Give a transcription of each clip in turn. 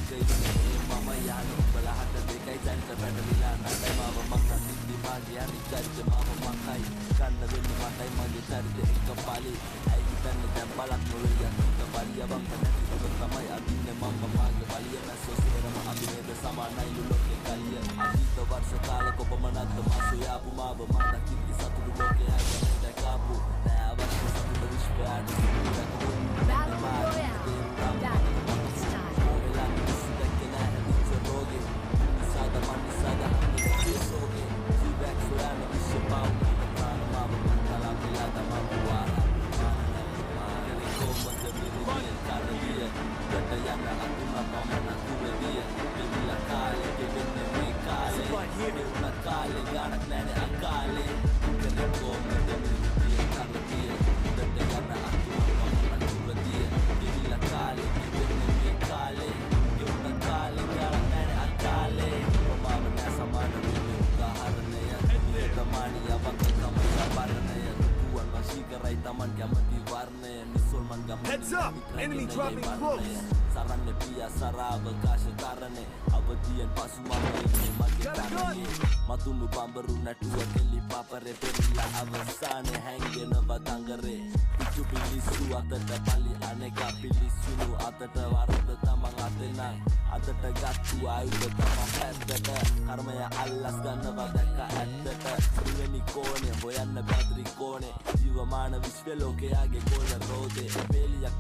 එක ඉන්නේ මම යන උඹලා හත දෙකයි දැන්ට පැටලිලා නැතයි මාව මං හින්දි මාගේ අනිච්ච මාව මංයි කන්න වෙන්නේ මටයි මගේ චරිත එක පාලි ඇයි හිතන්නේ දැන් බලක් නොවේ යන්න බලිය බං නැති ඔබ තමයි අදින්නේ මම මාගේ බලිය නැසෝ සේරම අභිනේද සමානයි ලෝකේ කලිය අතීත වර්ෂ කාලක කොපමණක්ද මාසු යාපු මාව මට කිසි සතුටු ලෝකේ ආගෙන දැකාපු නෑ අවශ්‍ය සතුට විශ්වයට Battle Royale. Daddy, it's time. Heads up! Enemy dropping close! Sarane piya sarava kasha karane avadiyan pasu mama inne mage karane matunu bambaru natuwa kelli papare perilla avasane hangena wadangare pichu pilissu atata pali aneka pilissunu atata warada tamang atena atata gattu ayuda tamang paddata karmaya allas gannawa dakka ඇත්තට ත්‍රිවෙනි කෝණේ හොයන්න බැද්රි කෝණේ ජීවමාන විශ්ව ලෝකයාගේ ගෝල රෝදේ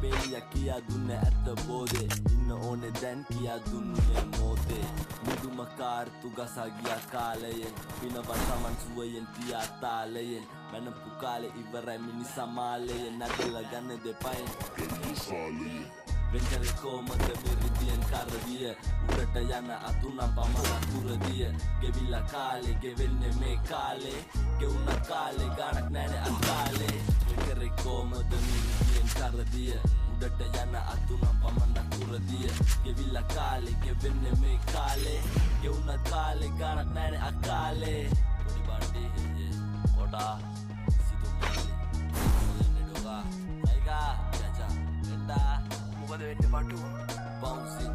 පේලියක් කියා දුන්නේ ඇත්ත බෝදේ ඉන්න ඕනේ දැන් කියා දුන්නේ මොතේ මුදුම කාර්තු ගසා ගියා කාලයෙන් පිනවන් සමන් සුවයෙන් තියා තාලයෙන් මනපු කාලේ ඉවරයි මිනිසා මාලයෙන් නැදලා ගන්න දෙපයින් Vencere comode meridian carvie Urata yana atuna pamana kuradie Gevilla kale gevenne me kale Ge una kale ganak nane akale Vencere comode meridian carvie Urata yana atuna pamana kuradie Gevilla kale gevenne me kale Ge una kale ganak nane akale Kodi bandi ye Koda Situ mali Mali nedoga Saiga Jaja Enda මොකද වෙන්නේ බටු බවුන්සින්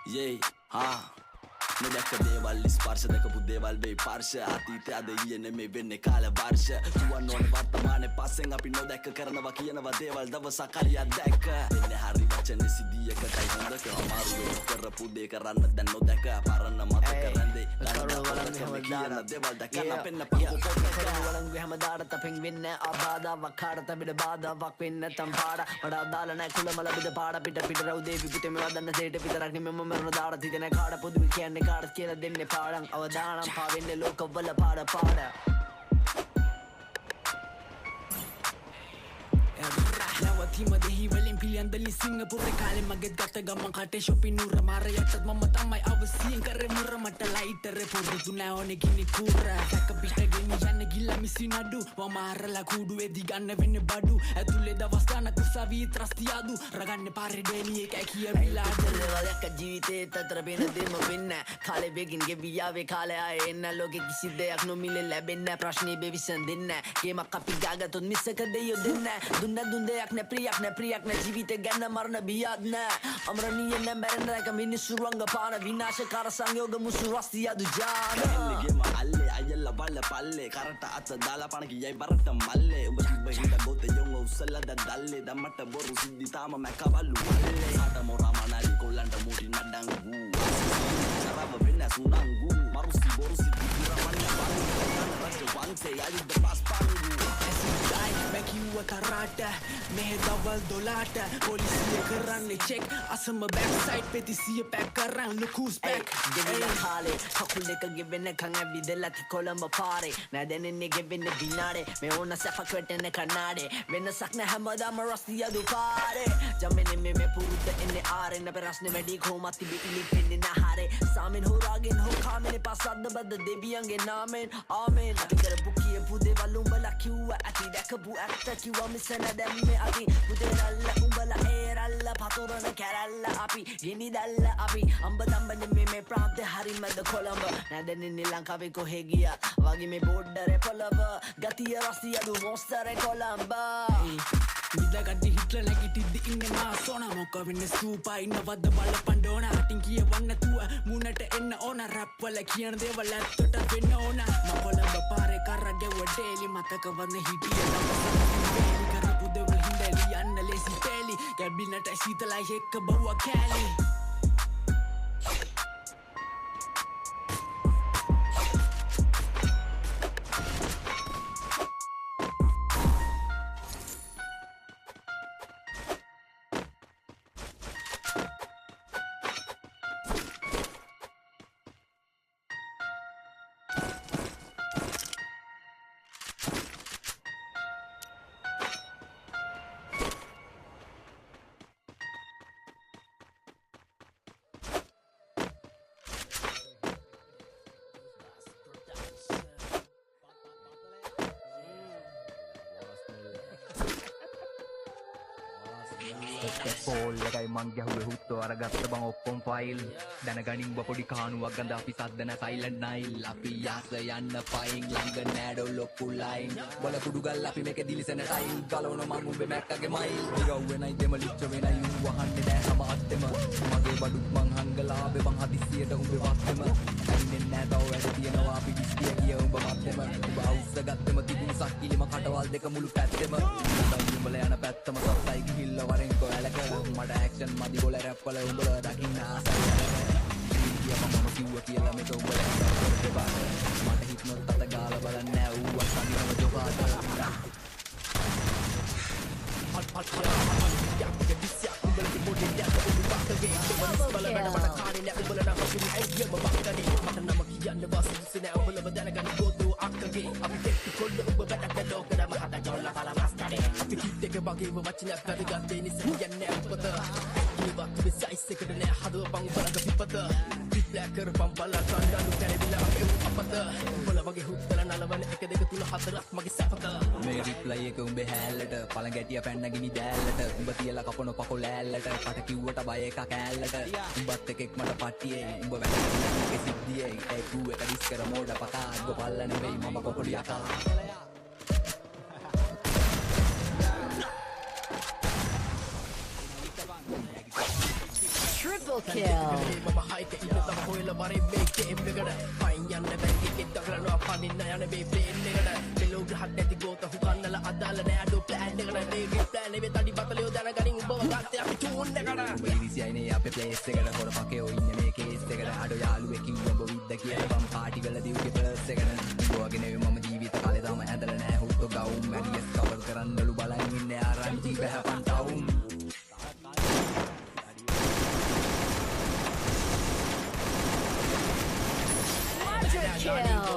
Yay, ha Nedaka දේවල් ස්පර්ශ දකපු දේවල් වෙයි පර්ශ අතීතය අද ඊයේ නෙමෙයි වෙන්නේ කාල වර්ෂ තුවන් ඕන වර්තමානයේ පස්සෙන් අපි නොදැක්ක කරනවා කියනවා දේවල් දවසක් හරියක් දැක්ක එන්නේ හරි වචනේ සිදියකටයි හොඳක අමාරු වෙයි කරපු දේ කරන්න දැන් නොදැක පරණ මතක රැඳේ කියන දේවල් දැකන පෙන්න වලංගු හැමදාට තපෙන් වෙන්නේ ආබාධාවක් කාටත බිඩ බාධාවක් වෙන්න නැතම් පාඩ වඩා දාලා නැහැ කුලමල බිඩ පාඩ පිට රවුදේ පිටේ මේවා දන්න දෙයට විතරක් නෙමෙයි මම මරන දාඩ තිතන කාඩ පොදු කියන්නේ කාට කියලා දෙන්නේ පාඩම් අවදානම් පාවෙන්නේ ලෝකවල පාඩ නැවතීම දෙහි වලින් පිළියන්දලි සිංගපුරේ කාලේ මගෙත් ගත ගමන් කටේ shopping නුර මාර යටත් මම තමයි අවසියෙන් කරේ මුර මට ලයිටර් පොඩි තුනා ඕනේ ගිනි කුර දැක පිට ගෙනි යන්න ගිල්ලා මිසි නඩු වමාරලා කුඩු එදි ගන්න වෙන්නේ බඩු ඇතුලේ දවස් ගන්න කුසාවි ත්‍රස්තියාදු රගන්නේ පාරේ ඩේලි එකයි කියවිලා දෙලවලක ජීවිතේ තතර වෙන දෙම වෙන්න කාලේ වෙගින් ගෙවියාවේ කාලේ ආයේ එන්න ලෝකෙ කිසි දෙයක් නොමිලේ ලැබෙන්නේ ප්‍රශ්නේ බෙවිසන් දෙන්න ගේමක් අපි ගාගතොත් මිසක දෙයෝ දෙන්න දුන්න දෙයක් නැ ප්‍රියක් නැ ජීවිතේ ගැන මරණ බියත් නැ අමරණීය නැ මැරෙන්න එක මිනිස්සු රංග පාන විනාශකාර සංයෝග මුසු රස්තියදු ජාන එල්ලගේම අල්ලේ අයල්ල බල්ල පල්ලේ කරට අත දාලා පණ කියයි බරට මල්ලේ උඹ කිව්ව හිට ගොතේ යොංග උස්සලා දැල්ලේ දම්මට බොරු සිද්ධි තාම මැකවලු මල්ලේ සාට මොරා මනාලි කොල්ලන්ට මුටි නඩංගු සරව වෙන්න සුනංගු මරුසි බොරුසි දිගුර මන්න බංගු රජ වංශේ ආයුධ පාස් පාංගු back you කිව්ව කරාට මෙහෙ දවල් 12ට පොලිසිය කරන්නේ චෙක් අසම බෑක් සයිඩ් පෙතිසිය පැක් කරන් ලුකූස් බෑක් ගෙවිලා කාලේ කකුල් දෙක ගෙවෙන්න කන් ඇවිදලා ති කොළඹ පාරේ නැදෙන්නේ ගෙවෙන්න බිනාඩේ මේ ඕන සැපක් වෙටෙන්න කන්නාඩේ වෙනසක් නැ හැමදාම රස්තිය දුපාරේ ජම්මෙන්නේ මේ පුරුද්ද එන්නේ ආරෙන්න පෙරස්නේ වැඩි කොහොමත් තිබි ඉලිපෙන්නේ නහරේ සාමෙන් හොරාගෙන් හෝ කාමෙනේ පස්සද්ද බද්ද දෙවියන්ගේ නාමෙන් ආමෙන් අපි කරපු කියපු දේවල් උඹලා කිව්වා ඇති දැකපු ඇත්ත කිව්වා මිසන දැම්මේ අපි පුතේරල්ල උඹලා ඒරල්ල පතුරන කැරල්ල අපි ගිනි දැල්ල අපි අම්බ තම්බන්නේ මේ ප්‍රාන්තේ හරිමද කොළඹ නැදෙන්නේ ලංකාවේ කොහෙ ගියා වගේ මේ බෝඩරේ පොළව ගතිය රසිය දු මොස්තරේ කොළඹ විදගඩි හිටල නැගිටිද්දි ඉන්නේ මා සෝනා මොක වෙන්නේ සූපා ඉන්නවද බලපන් ඩෝනා අටින් කියවන්න නැතුව මුණට එන්න ඕන රැප් වල කියන දේවල් ඇත්තට වෙන්න ඕන මම කොළඹ පාරේ කරගෙව ඩේලි මතක වන්නේ හිටිය දවසක් කරපු දේවල් හින්දා යන්න ලේසි තේලි කැබිනට සීතලයි එක්ක බවුව කෑලි පෝල් එකයි මං ගැහුවේ හුත්තෝ අරගත්ත බං ඔක්කොම ෆයිල් දැනගනින් පොඩි කහනුවක් ගඳ අපි සද්ද නැ සයිලන්ට් නයිල් අපි යස යන්න පයින් ළඟ නෑඩෝ ලොකු ලයින් බල කුඩු ගල් අපි මේක දිලිසෙන ටයිල් ගලවන මං උඹේ මැක්කගේ මයිල් ඉරව් වෙනයි දෙමලිච්ච වෙනයි ඌ වහන්නේ නෑ සම අත්තෙම මගේ බඩුත් මං හංගලා ආවේ බං හදිස්සියට උඹේ වත්තෙම ඇන්නේ නෑ තව වැඩ තියෙනවා අපි දිස්තිය කිය උඹ මත්තෙම උඹ අවුස්ස ගත්තෙම තිබුණු සක්කිලිම කටවල් දෙක මුළු පැත්තෙම උඹලා යන පැත්තම සත්තයි ගිහිල්ලා වරෙන් කොලක මට ඇක්ෂන් මදි බෝල රැප් වල උඹලා දකින්න ආසයි මම කිව්වා කියලා මේක උඹලා කරේ බාන මට හිටනොත් අත ගාලා බලන්නේ නෑ ඌ අසන්නම ජොකාට පල් යක් දිස්සිය උඹලා පොඩි යක් උඹ පක්කගේ ඉන්න බලන්න මට කාණේ නෑ උඹලා නම් අපි ඇයියම බක්කනේ මට නම කියන්න වාසිය නෑ උඹලා දැනගන්න ගොඩෝ අක්කගේ අපි දෙක්ක කොල්ල උඹ බඩක් ලෝකෙම හද ජොල්ලා බලමස්කනේ අපි කිට්ටක වගේම වචනයක් වැඩගත්තේ නිසා යන්නේ අපත ඉවත් විසයිස් එකට නෑ හදවපන් බලක පිපත පිට්ලෑ කරපම් බලා කණ්ඩාලු කැරෙවිලා අපේ අපත උඹලා වගේ හුත්තල නලවන 1 2 3 4ක් මගේ සැපත මේ රිප්ලයි එක උඹේ හැල්ලට පළඟැටිය පැන්න ගිනි දැල්ලට උඹ තියලා කපන පකොලෑල්ලට කට කිව්වට බය එක කෑල්ලට උඹත් එකෙක් මට පට්ටියේ උඹ වැඩේ සිද්ධියේ ඒ කූ එක ඩිස් කර මෝඩ පකා ගොපල්ල නෙවෙයි මම කොකොඩි යකා Triple kill. Mama hike it the whole of it make it bigger. Fine yan the bank it the run up on in the baby nigga. Below the hat that go to Hukana Adala do plan nigga. They plan with the battle that are getting both at the tune nigga. Ladies I need a place together for a pakeo in the case together. Adoyalu waking up with the gear from party will do give a second. Go again mama with the Kaladama and the Nahu to go and yes cover Karan Lubala in there and deep happen town. Kill.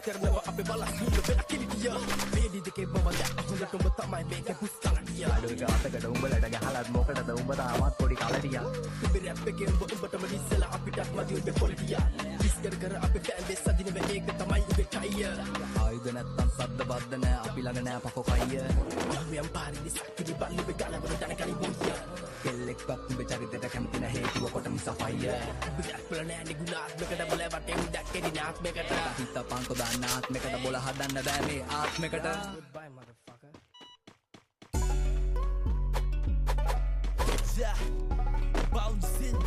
කරනවා අපේ බලස් මුල වෙන කිලිටිය මේදි දෙකේ බව දැක්ක හොඳට ඔබ තමයි මේක පුස්කලටිය අඩෝ ගාතකට උඹලට ගහලත් මොකටද උඹ තාමත් පොඩි කලටිය උඹ රැප් එකේ උඹටම ඉස්සලා අපිටත් මදි උඹේ පොලිටිය විස්තර කර අපේ ෆෑන් බේස් අදින මේක තමයි උඹේ කයිය ආයුධ නැත්තම් සද්ද බද්ද නෑ අපි ළඟ නෑ පකෝ කයිය යම් පාරිදි සක්කිලි බල්ලි බෙගලවල දනකලි බොයිය කෙල්ලෙක් පත් උඹේ චරිතයට කැමති නැහැ හේතුව කොටම සෆයිය උඹ දැක්කල නෑ නිගුණාත්මකට බල වටේ දැක්කේ නාත්මකට හිත පංකො දාන්න ආත්මකට බොල හදන්න බෑ මේ ආත්මකට goodbye motherfucker yeah bouncing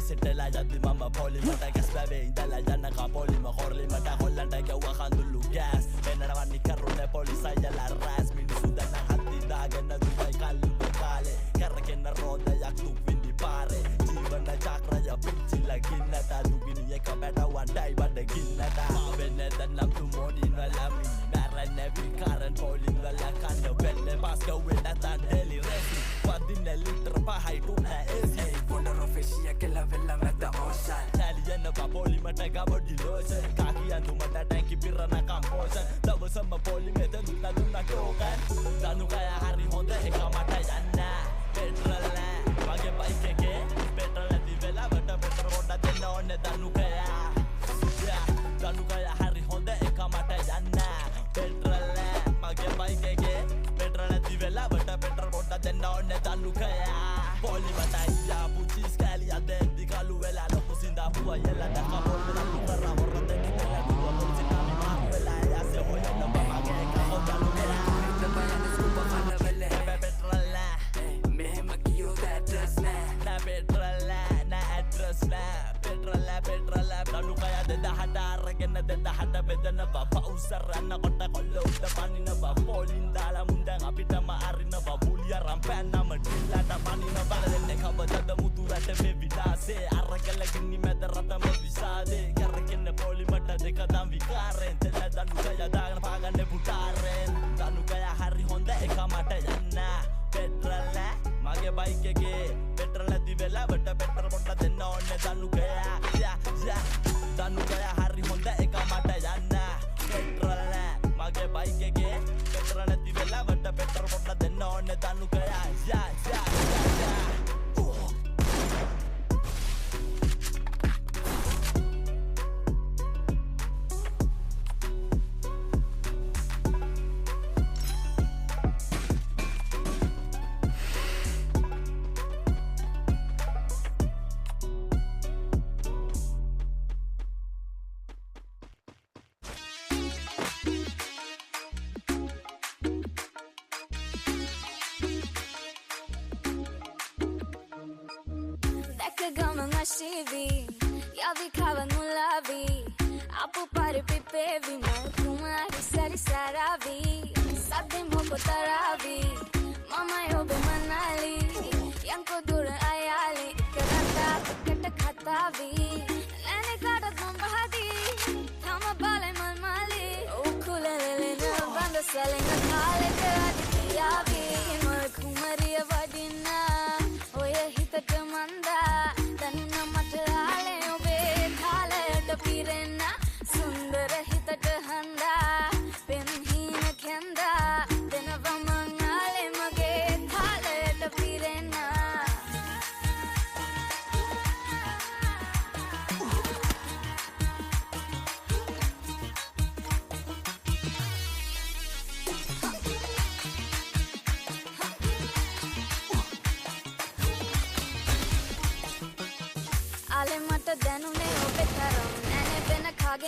සිටලා යද්දි මම පොලිමට ගැස් බැවේ ඉඳලා යනකම් පොලිම හොරලිමට හොල්ලන්ට ගැව්වා කඳුළු ගෑස් එනවා නිකරුනේ පොලිසයලා රෑස් මිනිස්සු දැන් හත්ති දාගෙන දුවයි කල්ලුව කාලේ කරගෙන රෝදයක් තුක් විඳි පාරේ ජීවන චක්‍රය පිච්චිලා ගින්නට දුගිනි එක බැටවන්ටයි බඩගින්නට ආවෙන්නේ දැන්නම් තුමෝඩින් වලමි මැරෙන්නේ විකාරන් පොලින් වල කන්න වෙන්නේ පාස්කවෙන්න තන් හෙලි රෙසි වදින්න ලිටර පහයි තුනෑ එසි Wonder of fish, I kill a villa with the ocean. Italian පොලිමට ගබඩි ලෝෂන් කාකියන් දුමට ටැංකි පිරණ කම්පෝෂන් දවසම පොලිමෙත දුන්න ටෝකන් දනුකය හරි හොඳ එක මට යන්න පෙට්‍රල් නෑ මගේ බයික් එකේ පෙට්‍රල් නැති වෙලාවට පෙට්‍රල් පොඩ්ඩක් දෙන්න ඕනේ දනුකය දනුකය හරි හොඳ එක මට යන්න පෙට්‍රල් නෑ මගේ බයික් එකේ පෙට්‍රල් නැති වෙලාවට පෙට්‍රල් පොඩ්ඩක් දෙන්න ඕනේ දනුකය පොලිමට අයියා පුංචි ස්කෑලි අදෙන්දි කළු වෙලා ලොකු සින්දා පුවා යලා දැක්ක පොල් වෙලා දුකරා වරද දෙකලා දුවා පොලිසි නාමි මාක් වෙලා යාසේ හොයන්න මමගේ කහො දලු වෙලා The band is super fun level. Petrol නෑ Mehem kiyo the address na. නෑ පෙට්‍රල් නෑ ඇඩ්‍රස් නෑ පෙට්‍රල් දනුකය දෙදහට අරගෙන දෙදහට බෙදනවා පවුසරන්න කොට කොල්ල උඩ පනිනවා පොලින් දාලා මුන්දැන් අපිටම අරිනවා පුලිය රම් පැන්නම ඩිල්ලට පනිනවා දෙන්නේ කවදද මුතුරට මේ විලාසේ අරගල ගින්නි මැද රතම විසාදේ කරගෙන පොලිමට දෙක දම් විකාරෙන් තෙල දනුකය දාගෙන පාගන්නේ පුටාරෙන් දනුකය හරි හොඳ එක මට යන්න පෙට්‍රල් නෑ මගේ බයික් එකේ පෙට්‍රල් නැති වෙලාවට පෙට්‍රල් පොඩ්ඩක් දෙන්න ඕනේ දනුකය දනුකය හරි හොඳ එක මට යන්න පෙට්‍රල් නෑ මගේ බයික් එකේ පෙට්‍රල් නැති වෙලාවට පෙට්‍රල් පොඩ්ඩක් දෙන්න ඕනේ දනුකය Jag vill kava nulla vi Apu pare pipe vi Mal kumari sari saravi Sadde moko taravi Mama yo be manali Yang ko dur ayali Kerata keta khata vi Nene kadat mambahadi Thama bale mal mali Ukulele na banda sale na khale Teradi tiya vi Mal kumari avadina Oye hitat manda Danna matale Pirena sundara hitat handa penhina khenda denava mangale mage thalata pirena ale mata danune obe taram nene bena khage